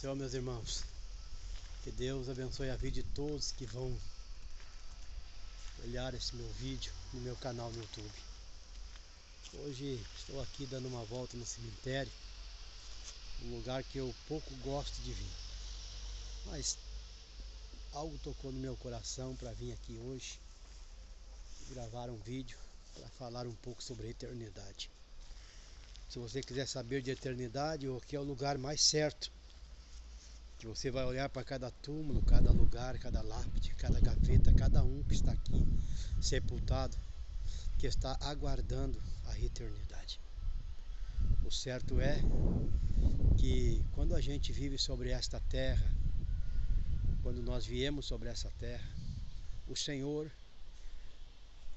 Senhor, meus irmãos, que Deus abençoe a vida de todos que vão olhar esse meu vídeo no meu canal no YouTube. Hoje estou aqui dando uma volta no cemitério, um lugar que eu pouco gosto de vir, mas algo tocou no meu coração para vir aqui hoje e gravar um vídeo para falar um pouco sobre a eternidade. Se você quiser saber de eternidade, aqui é o lugar mais certo, que você vai olhar para cada túmulo, cada lugar, cada lápide, cada gaveta, cada um que está aqui sepultado, que está aguardando a eternidade. O certo é que quando a gente vive sobre esta terra, quando nós viemos sobre essa terra, o Senhor,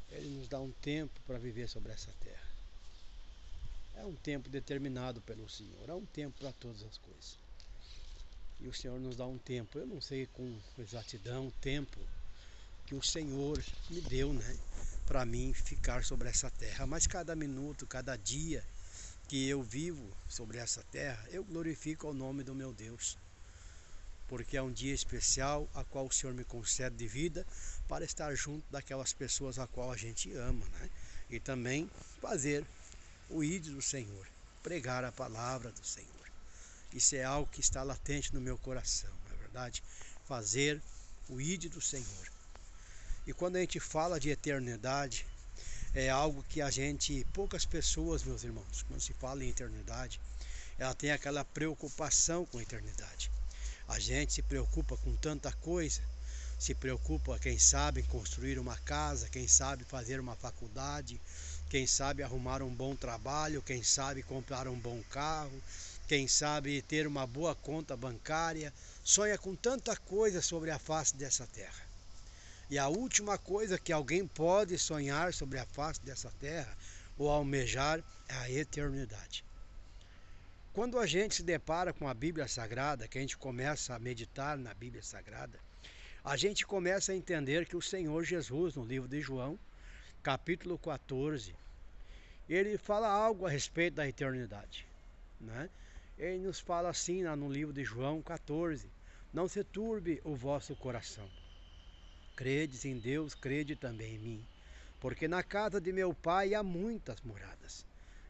Ele nos dá um tempo para viver sobre essa terra. É um tempo determinado pelo Senhor, é um tempo para todas as coisas. E o Senhor nos dá um tempo, eu não sei com exatidão o tempo que o Senhor me deu, para mim ficar sobre essa terra. Mas cada minuto, cada dia que eu vivo sobre essa terra, eu glorifico o nome do meu Deus. Porque é um dia especial, a qual o Senhor me concede de vida, para estar junto daquelas pessoas a qual a gente ama, E também fazer o ídolo do Senhor, pregar a palavra do Senhor. Isso é algo que está latente no meu coração, não é verdade? Fazer o ídolo do Senhor. E quando a gente fala de eternidade, é algo que poucas pessoas, meus irmãos, quando se fala em eternidade, ela tem aquela preocupação com a eternidade. A gente se preocupa com tanta coisa, se preocupa, quem sabe, em construir uma casa, quem sabe fazer uma faculdade, quem sabe arrumar um bom trabalho, quem sabe comprar um bom carro, quem sabe ter uma boa conta bancária, sonha com tanta coisa sobre a face dessa terra. E a última coisa que alguém pode sonhar sobre a face dessa terra, ou almejar, é a eternidade. Quando a gente se depara com a Bíblia Sagrada, que a gente começa a meditar na Bíblia Sagrada, a gente começa a entender que o Senhor Jesus, no livro de João, capítulo 14, ele fala algo a respeito da eternidade, Ele nos fala assim no livro de João 14, não se turbe o vosso coração. Credes em Deus, crede também em mim, porque na casa de meu pai há muitas moradas.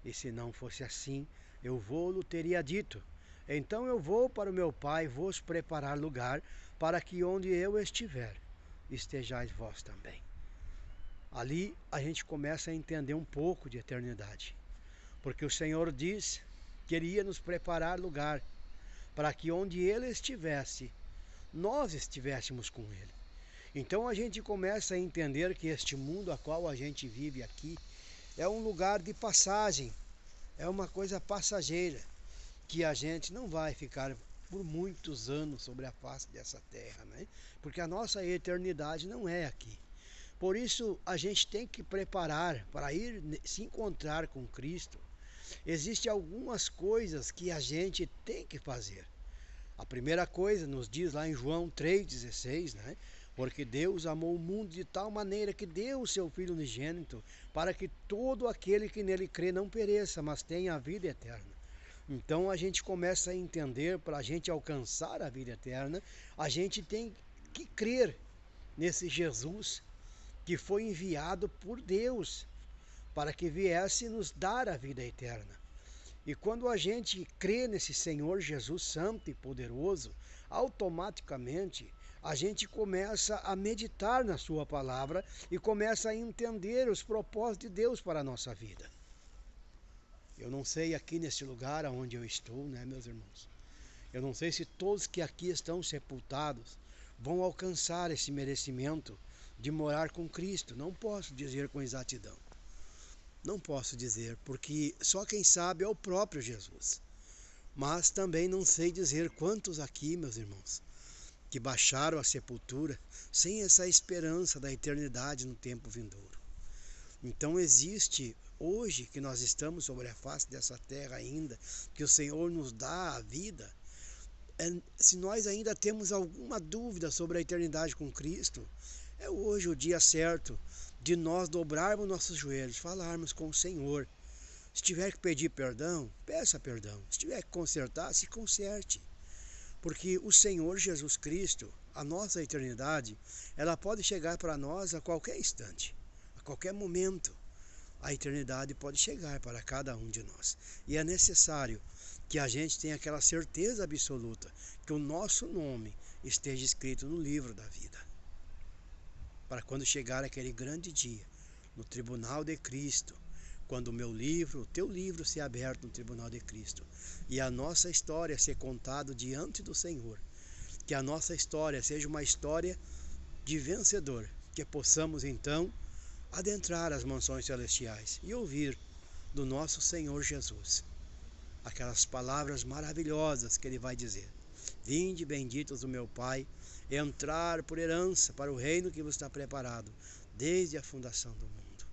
E se não fosse assim, eu vou-lo teria dito. Então eu vou para o meu pai vos preparar lugar, para que onde eu estiver, estejais vós também. Ali a gente começa a entender um pouco de eternidade, porque o Senhor diz que Ele ia nos preparar lugar, para que onde Ele estivesse, nós estivéssemos com Ele. Então a gente começa a entender que este mundo a qual a gente vive aqui é um lugar de passagem, é uma coisa passageira, que a gente não vai ficar por muitos anos sobre a face dessa terra, Porque a nossa eternidade não é aqui. Por isso a gente tem que preparar para ir se encontrar com Cristo. Existem algumas coisas que a gente tem que fazer. A primeira coisa nos diz lá em João 3,16, Porque Deus amou o mundo de tal maneira que deu o seu Filho unigênito, para que todo aquele que nele crê não pereça, mas tenha a vida eterna. Então a gente começa a entender, para a gente alcançar a vida eterna, a gente tem que crer nesse Jesus que foi enviado por Deus para que viesse nos dar a vida eterna. E quando a gente crê nesse Senhor Jesus Santo e poderoso, automaticamente a gente começa a meditar na sua palavra e começa a entender os propósitos de Deus para a nossa vida. Eu não sei aqui nesse lugar onde eu estou, meus irmãos? Eu não sei se todos que aqui estão sepultados vão alcançar esse merecimento de morar com Cristo. Não posso dizer com exatidão. Não posso dizer, porque só quem sabe é o próprio Jesus. Mas também não sei dizer quantos aqui, meus irmãos, que baixaram a sepultura sem essa esperança da eternidade no tempo vindouro. Então existe, hoje que nós estamos sobre a face dessa terra ainda, que o Senhor nos dá a vida, se nós ainda temos alguma dúvida sobre a eternidade com Cristo, é hoje o dia certo de nós dobrarmos nossos joelhos, falarmos com o Senhor. Se tiver que pedir perdão, peça perdão. Se tiver que consertar, se conserte. Porque o Senhor Jesus Cristo, a nossa eternidade, ela pode chegar para nós a qualquer instante, a qualquer momento. A eternidade pode chegar para cada um de nós. E é necessário que a gente tenha aquela certeza absoluta que o nosso nome esteja escrito no livro da vida. Para quando chegar aquele grande dia, no tribunal de Cristo, quando o meu livro, o teu livro ser aberto no tribunal de Cristo, e a nossa história ser contada diante do Senhor, que a nossa história seja uma história de vencedor, que possamos então adentrar as mansões celestiais e ouvir do nosso Senhor Jesus aquelas palavras maravilhosas que ele vai dizer: vinde benditos do meu Pai, entrar por herança para o reino que vos está preparado desde a fundação do mundo.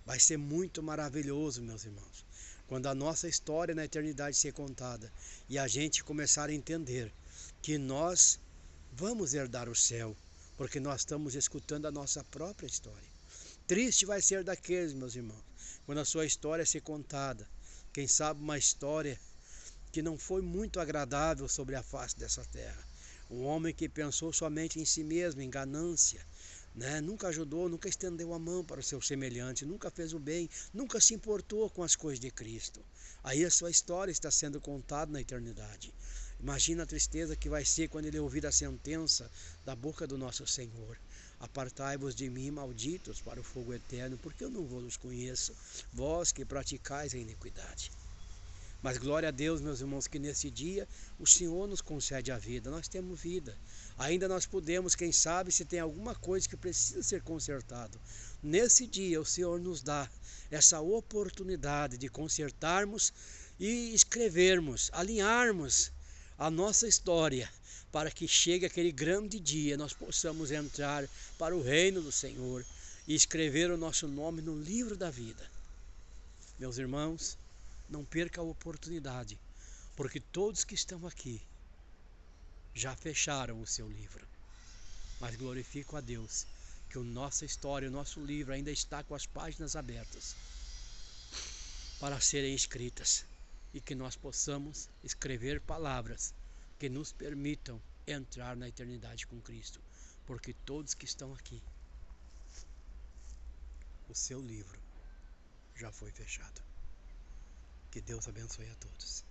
Vai ser muito maravilhoso, meus irmãos, quando a nossa história na eternidade ser contada e a gente começar a entender que nós vamos herdar o céu, porque nós estamos escutando a nossa própria história. Triste vai ser daqueles, meus irmãos, quando a sua história ser contada. Quem sabe uma história que não foi muito agradável sobre a face dessa terra. Um homem que pensou somente em si mesmo, em ganância, nunca ajudou, nunca estendeu a mão para o seu semelhante, nunca fez o bem, nunca se importou com as coisas de Cristo. Aí a sua história está sendo contada na eternidade. Imagina a tristeza que vai ser quando ele ouvir a sentença da boca do nosso Senhor: apartai-vos de mim, malditos, para o fogo eterno, porque eu não vos conheço, vós que praticais a iniquidade. Mas glória a Deus, meus irmãos, que nesse dia o Senhor nos concede a vida. Nós temos vida. Ainda nós podemos, quem sabe, se tem alguma coisa que precisa ser consertado. Nesse dia o Senhor nos dá essa oportunidade de consertarmos e escrevermos, alinharmos a nossa história, para que chegue aquele grande dia, nós possamos entrar para o reino do Senhor e escrever o nosso nome no livro da vida. Meus irmãos, não perca a oportunidade, porque todos que estão aqui já fecharam o seu livro. Mas glorifico a Deus que a nossa história, o nosso livro ainda está com as páginas abertas para serem escritas, e que nós possamos escrever palavras que nos permitam entrar na eternidade com Cristo, porque todos que estão aqui, o seu livro já foi fechado. Que Deus abençoe a todos.